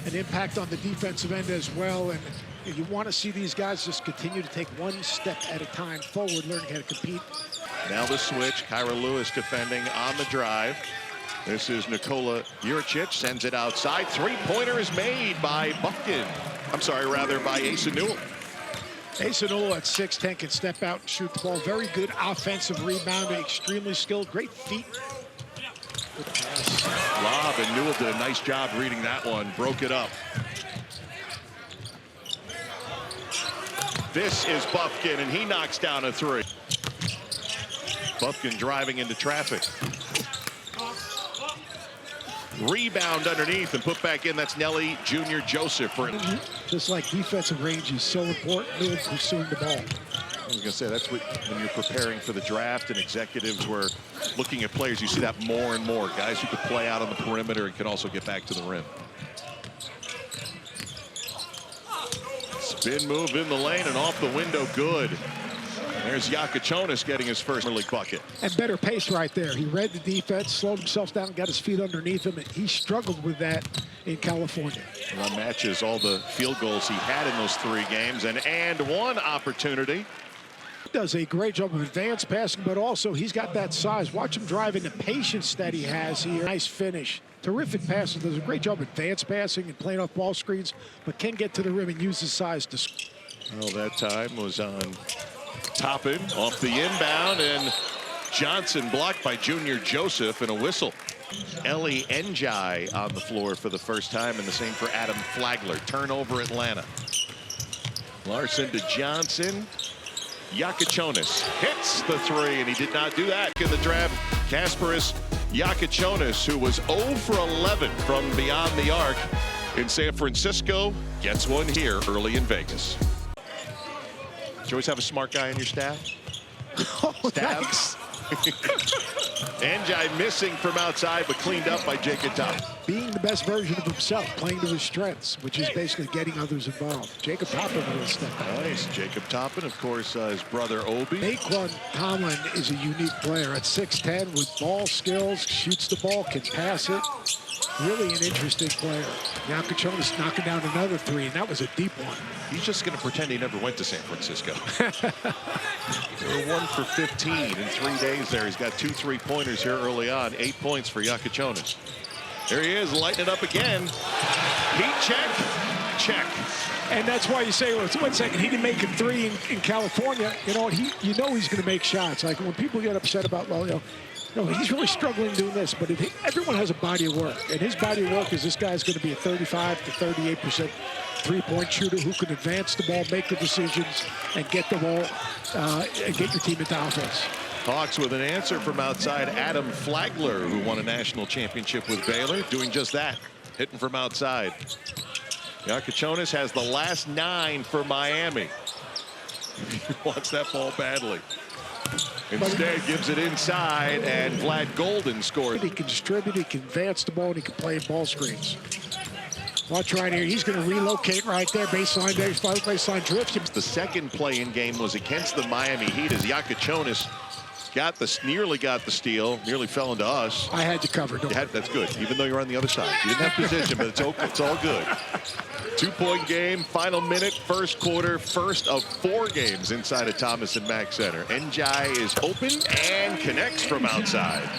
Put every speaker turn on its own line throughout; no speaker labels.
an impact on the defensive end as well. And you want to see these guys just continue to take one step at a time forward, learning how to compete.
Now the switch, Kyra Lewis defending on the drive. This is Nikola Juricic, sends it outside. Three-pointer is made by Bufkin. I'm sorry, rather by Asa Newell.
Asa Newell at 6'10" can step out and shoot the ball. Very good offensive rebounding, extremely skilled, great feet. Good pass.
Lob, and Newell did a nice job reading that one, broke it up. This is Bufkin, and he knocks down a three. Bufkin driving into traffic. Rebound underneath and put back in. That's Nelly Jr. Joseph.
Just like defensive range is so important, Newell pursuing the ball.
I was going to say, that's what, when you're preparing for the draft and executives were looking at players, you see that more and more. Guys who could play out on the perimeter and can also get back to the rim. Spin move in the lane and off the window, good. There's Jakučionis getting his first league bucket.
And better pace right there. He read the defense, slowed himself down, got his feet underneath him, and he struggled with that in California.
That matches all the field goals he had in those 3 games. And one opportunity.
Does a great job of advanced passing, but also he's got that size. Watch him drive and the patience that he has here. Nice finish. Terrific passes. Does a great job of advanced passing and playing off ball screens, but can get to the rim and use his size to score.
Well, that time was on Toppin off the inbound, and Johnson blocked by Junior Joseph, and a whistle. Ellie Njai on the floor for the first time, and the same for Adam Flagler. Turnover Atlanta. Larson to Johnson. Jakučionis hits the three, and he did not do that in the draft. Kasparas Jakučionis, who was 0 for 11 from beyond the arc in San Francisco, gets one here early in Vegas. Do you always have a smart guy on your staff?
Oh, thanks.
Njai missing from outside, but cleaned up by Jacob Toppin.
Being the best version of himself, playing to his strengths, which is basically getting others involved. Jacob Toppin will step up.
Nice. Jacob Toppin, of course, his brother Obi.
Naquan Tomlin is a unique player at 6'10" with ball skills, shoots the ball, can pass it. Really an interesting player. Jakučionis knocking down another three, and that was a deep one.
He's just going to pretend he never went to San Francisco. They're 1 for 15 in 3 days there. He's got 2 3-pointers here early on. 8 points for Jakučionis. There he is, lighting it up again. Heat check, check.
And that's why you say, well, 1 second, he didn't make a three in California. You know what? You know he's going to make shots. Like when people get upset about, well, no, he's really struggling doing this, but everyone has a body of work, and his body of work is this guy's going to be a 35 to 38% three-point shooter who can advance the ball, make the decisions, and get the ball and get your team into offense.
Hawks with an answer from outside. Adam Flagler, who won a national championship with Baylor, doing just that, hitting from outside. Jakučionis has the last 9 for Miami. He wants that ball badly. Instead, gives it inside, and Vlad Golden scores.
He can distribute, he can advance the ball, and he can play in ball screens. Watch right here. He's going to relocate right there. Baseline drifts.
The second play-in game was against the Miami Heat as Jakučionis nearly got the steal, nearly fell into us.
I had you covered.
That's good, even though you're on the other side. You didn't have position, but it's all good. 2-point game, final minute, first quarter, first of 4 games inside of Thomas and Mack Center. Njai is open and connects from outside.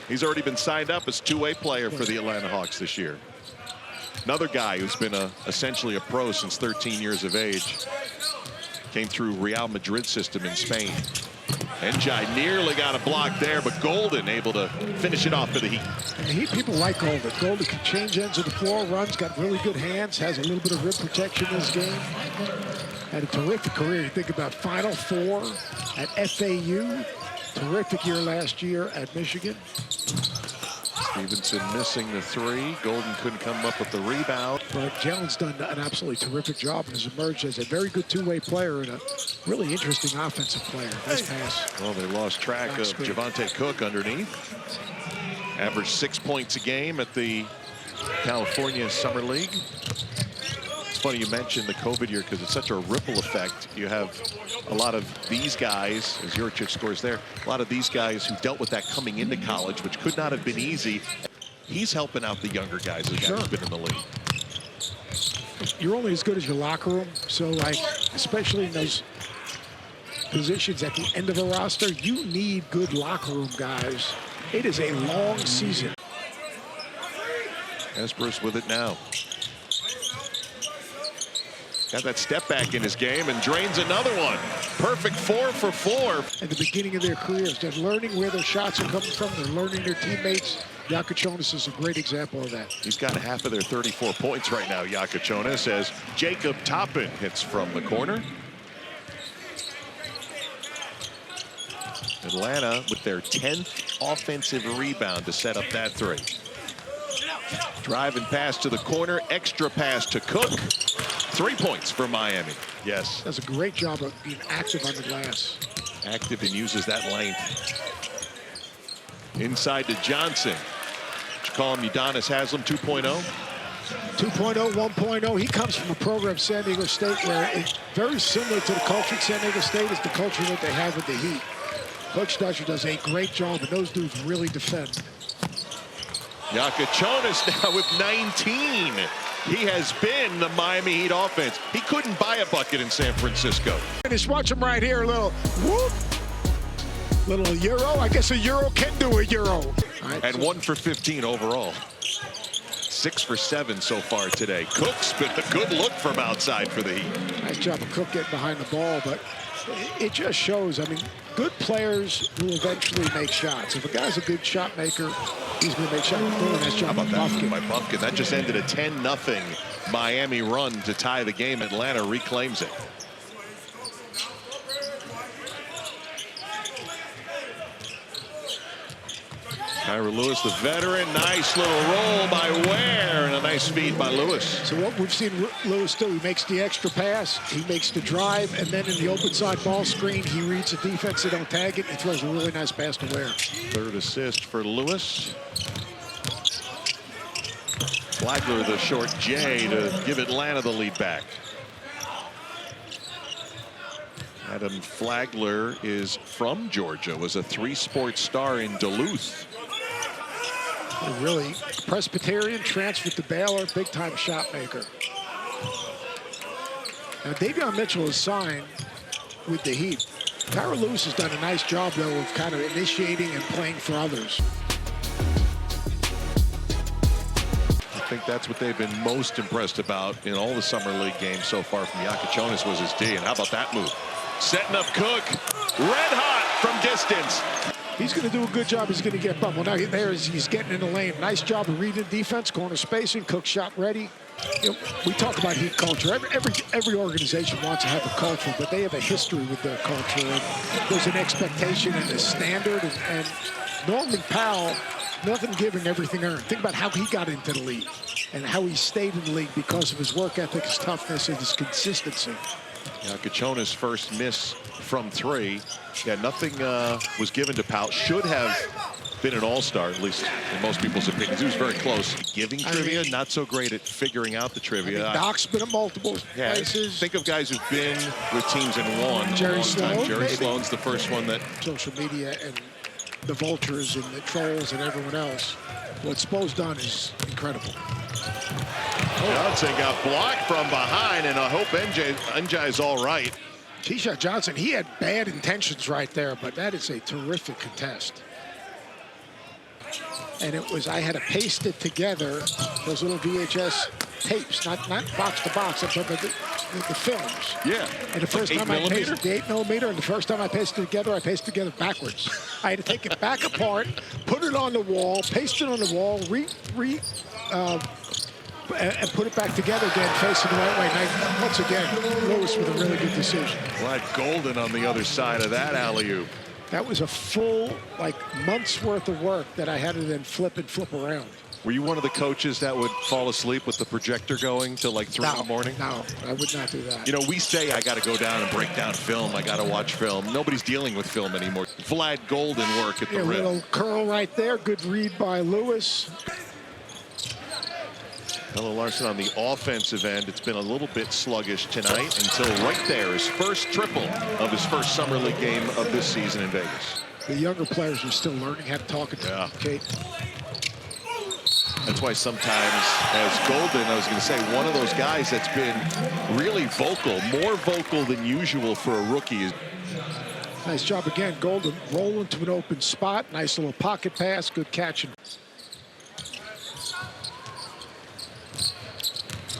He's already been signed up as two-way player for the Atlanta Hawks this year. Another guy who's been essentially a pro since 13 years of age. Came through Real Madrid system in Spain. Njai nearly got a block there, but Golden able to finish it off for the Heat.
And the Heat people like Golden. Golden can change ends of the floor, runs, got really good hands, has a little bit of rim protection in this game. Had a terrific career. You think about Final Four at FAU. Terrific year last year at Michigan.
Stevenson missing the 3. Golden couldn't come up with the rebound.
But Jalen's done an absolutely terrific job and has emerged as a very good two-way player and a really interesting offensive player. Nice pass.
Well, they lost track of Javante Cook underneath. Averaged 6 points a game at the California Summer League. It's funny you mentioned the COVID year because it's such a ripple effect. You have a lot of these guys, as Juricic scores there, a lot of these guys who dealt with that coming into college, which could not have been easy. He's helping out the younger guys who've been in the league.
you're only as good as your locker room. So, like, especially in those positions at the end of a roster, you need good locker room guys. It is a long season.
Esperis with it now. Got that step back in his game and drains another one. Perfect 4 for 4.
At the beginning of their careers, they're learning where their shots are coming from. They're learning their teammates. Jakučionis is a great example of that.
He's got half of their 34 points right now, Jakučionis, as Jacob Toppin hits from the corner. Atlanta with their 10th offensive rebound to set up that three. Driving pass to the corner, extra pass to Cook. 3 points for Miami. Yes.
Does a great job of being active on the glass.
Active and uses that length. Inside to Johnson. What you call him, Udonis Haslem 2.0?
2.0, 1.0. He comes from a program, San Diego State, where it's very similar to the culture at San Diego State is the culture that they have with the Heat. Coach Dutcher does a great job, and those dudes really defend.
Jakučionis now with 19. He has been the Miami Heat offense. He couldn't buy a bucket in San Francisco.
And just watch him right here, a little whoop. Little Euro. I guess a Euro can do a Euro. Right,
and 1 for 15 overall. 6 for 7 so far today. Cook's been a good look from outside for the Heat.
Nice job of Cook getting behind the ball, but it just shows, I mean, good players will eventually make shots. If a guy's a good shot maker, he's going to make shots. Nice job
How about that
Buffkin.
by Buffkin? That just ended a 10-0 Miami run to tie the game. Atlanta reclaims it. Kira Lewis, the veteran. Nice little roll by Ware and a nice feed by Lewis.
So what we've seen Lewis do, he makes the extra pass, he makes the drive, and then in the open side ball screen, he reads the defense, they don't tag it, he throws a really nice pass to Ware.
Third assist for Lewis. Flagler, the short J, to give Atlanta the lead back. Adam Flagler is from Georgia, was a 3-sport star in Duluth.
Really Presbyterian, transferred to Baylor, big-time shot maker. Now, Davion Mitchell is signed with the Heat. Kira Lewis has done a nice job, though, of kind of initiating and playing for others.
I think that's what they've been most impressed about in all the Summer League games so far from Jakučionis was his D. And how about that move? Setting up Cook, red hot from distance.
He's going to do a good job. He's going to get bumped. Well, now he's getting in the lane. Nice job of reading defense, corner spacing, Cook shot ready. You know, we talk about Heat culture. Every organization wants to have a culture, but they have a history with their culture. And there's an expectation and a standard. And Norman Powell, nothing giving, everything earned. Think about how he got into the league and how he stayed in the league because of his work ethic, his toughness, and his consistency.
Jakučionis' first miss from 3. Yeah, nothing was given to Powell. Should have been an all-star, at least in most people's opinions. He was very close. Giving trivia, not so great at figuring out the trivia.
Doc's been at multiple places.
Think of guys who've been with teams and won.
Jerry Sloan.
Jerry Sloan's the first one that...
Social media and the vultures and the trolls and everyone else. What Spo's done is incredible.
Johnson got blocked from behind, and I hope NJ's all right.
T-Shot Johnson, he had bad intentions right there, but that is a terrific contest. And it was, I had to paste it together, those little VHS tapes, not box to box, but the films.
Yeah.
And the first time I pasted the 8mm, and the first time I pasted it together backwards. I had to take it back apart, put it on the wall, paste it on the wall, and put it back together again, facing the right way. Now, once again, Lewis with a really good decision.
Glad Golden on the other side of that alley-oop.
That was a full, month's worth of work that I had to then flip around.
Were you one of the coaches that would fall asleep with the projector going till 3 in the morning?
No, I would not do that.
You know, we say I got to go down and break down film. I got to watch film. Nobody's dealing with film anymore. Vlad Golden work at the rim.
Little curl right there. Good read by Lewis.
Pelle Larsson on the offensive end. It's been a little bit sluggish tonight until right there, his first triple of his first Summer League game of this season in Vegas.
The younger players are still learning how to talk to Kate.
That's why sometimes as Golden, I was going to say, one of those guys that's been really vocal, more vocal than usual for a rookie.
Nice job again, Golden. Roll into an open spot. Nice little pocket pass. Good catch.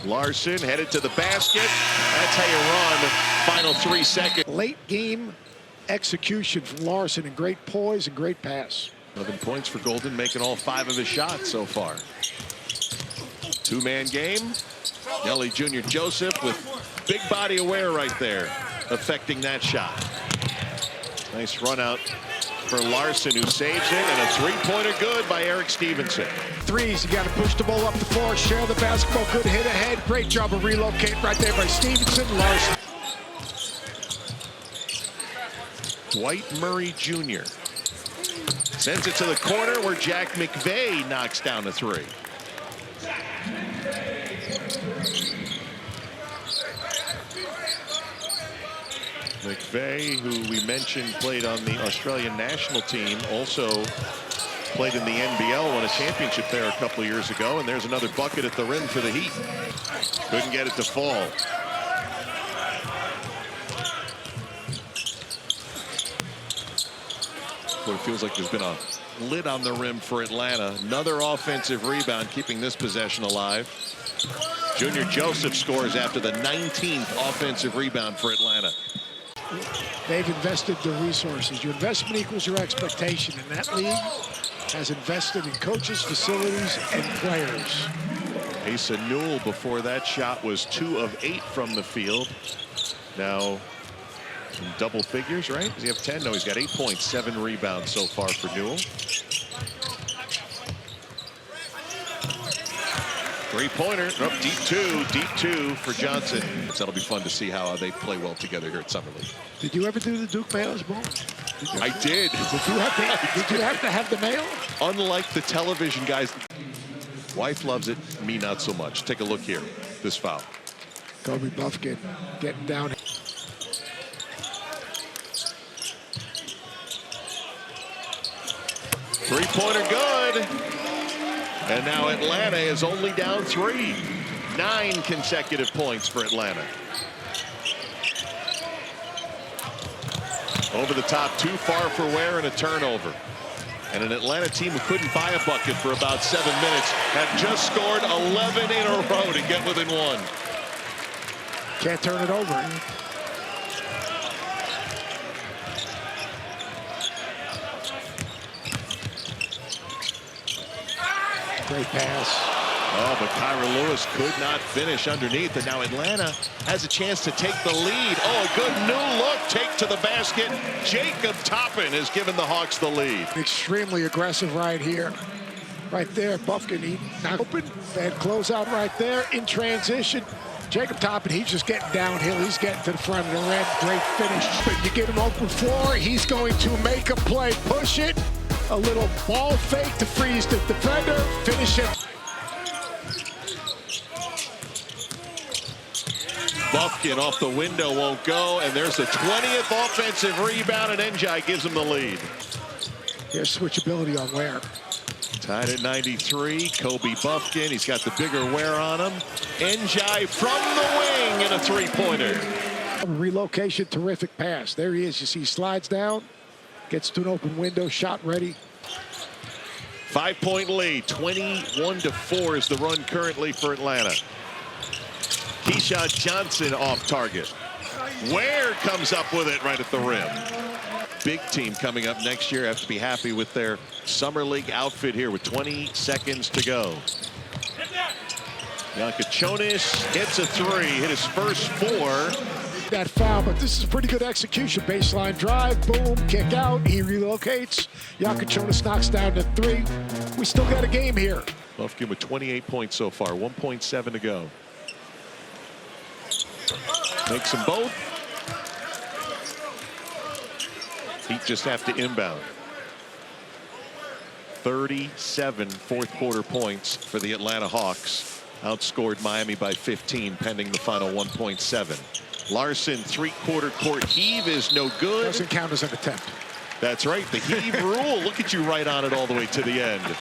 Larson headed to the basket. That's how you run. Final 3 seconds.
Late game execution from Larson, and great poise and great pass.
11 points for Golden, making all 5 of his shots so far. Two-man game. Nelly Jr. Joseph with big body aware right there, affecting that shot. Nice run out for Larson, who saves it, and a three-pointer good by Eric Stevenson.
Threes, you got to push the ball up the floor, share the basketball, good hit ahead. Great job of relocating right there by Stevenson. Larson.
Dwight Murray Jr. sends it to the corner where Jack McVeigh knocks down a three. McVeigh, who we mentioned played on the Australian national team, also played in the NBL, won a championship there a couple of years ago, and there's another bucket at the rim for the Heat. Couldn't get it to fall. But it feels like there's been a lid on the rim for Atlanta. Another offensive rebound, keeping this possession alive. Junior Joseph scores after the 19th offensive rebound for Atlanta.
They've invested the resources. Your investment equals your expectation, and that league has invested in coaches, facilities, and players.
Asa Newell, before that shot, was 2 of 8 from the field. Now in double figures, right? Does he have 10? No, he's got 8 points, 7 rebounds so far for Newell. Three-pointer, deep two for Johnson. So that'll be fun to see how they play well together here at Summer League.
Did you ever do the Duke Mayo's ball?
I did.
Did you have to have the Mayo?
Unlike the television guys, wife loves it, me not so much. Take a look here. This foul.
Kobe Buffkin getting down.
Three-pointer good. And now Atlanta is only down 3. 9 consecutive points for Atlanta. Over the top, too far for Ware, and a turnover. And an Atlanta team who couldn't buy a bucket for about 7 minutes have just scored 11 in a row to get within 1.
Can't turn it over. Great pass.
Oh, but Kyra Lewis could not finish underneath. And now Atlanta has a chance to take the lead. Oh, a good new look. Take to the basket. Jacob Toppin has given the Hawks the lead.
Extremely aggressive right here. Right there, Buffkin, he knocked open. Bad closeout right there in transition. Jacob Toppin, he's just getting downhill. He's getting to the front of the red. Great finish. But you get him open floor, he's going to make a play. Push it. A little ball fake to freeze the defender. Finish it.
Buffkin off the window, won't go, and there's the 20th offensive rebound, and Njai gives him the lead.
Here's switchability on Ware.
Tied at 93, Kobe Buffkin, he's got the bigger wear on him. Njai from the wing and a three-pointer.
Relocation, terrific pass. There he is. You see, he slides down, gets to an open window, shot ready.
5-point lead, 21-4 is the run currently for Atlanta. Keyshawn Johnson off target. Ware comes up with it right at the rim. Big team coming up next year. Have to be happy with their Summer League outfit here with 20 seconds to go. Yankachonis hits a three, hit his first 4.
That foul, but this is pretty good execution. Baseline drive, boom, kick out. He relocates. Yankachonis knocks down to 3. We still got a game here.
Buffkin with 28 points so far, 1.7 to go. Makes them both. Heat just have to inbound. 37 fourth-quarter points for the Atlanta Hawks. Outscored Miami by 15, pending the final 1.7. Larson, three-quarter court heave is no good.
Doesn't count as an attempt.
That's right, the heave rule. Look at you right on it all the way to the end.